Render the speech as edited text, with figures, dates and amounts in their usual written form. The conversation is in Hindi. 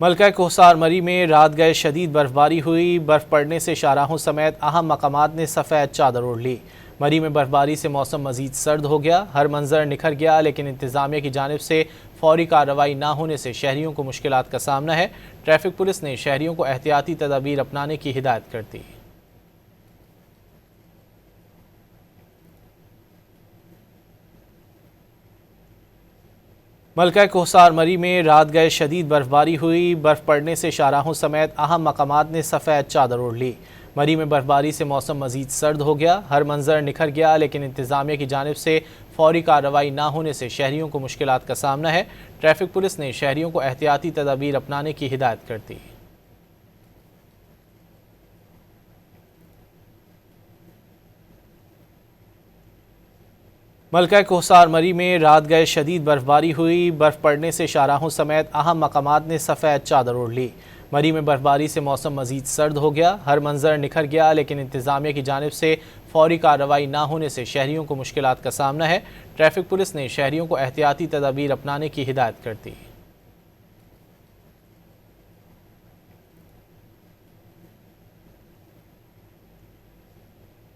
मलका कोहसार मरी में रात गए शदीद बर्फबारी हुई। बर्फ पड़ने से शाहराहों समेत अहम मकामात ने सफ़ेद चादर ओढ़ ली। मरी में बर्फबारी से मौसम मजीद सर्द हो गया। हर मंजर निखर गया, लेकिन इंतजामिया की जानिब से फौरी कार्रवाई ना होने से शहरियों को मुश्किलात का सामना है। ट्रैफिक पुलिस ने शहरियों को एहतियाती तदाबीर अपनाने की हिदायत कर दी। मलका कोहसार मरी में रात गए शदीद बर्फबारी हुई। बर्फ पड़ने से शाहराहों समेत अहम मकामात ने सफ़ेद चादर ओढ़ ली। मरी में बर्फबारी से मौसम मजीद सर्द हो गया। हर मंजर निखर गया, लेकिन इंतजामिया की जानिब से फौरी कार्रवाई ना होने से शहरियों को मुश्किलात का सामना है। ट्रैफिक पुलिस ने शहरियों को एहतियाती तदाबीर अपनाने की हिदायत कर दी। मलका कोहसार मरी में रात गए शदीद बर्फबारी हुई। बर्फ पड़ने से शाहराहों समेत अहम मकामात ने सफ़ेद चादर ओढ़ ली। मरी में बर्फबारी से मौसम मजीद सर्द हो गया। हर मंजर निखर गया, लेकिन इंतजामिया की जानिब से फौरी कार्रवाई ना होने से शहरियों को मुश्किलात का सामना है। ट्रैफिक पुलिस ने शहरियों को एहतियाती तदाबीर अपनाने की हिदायत कर दी।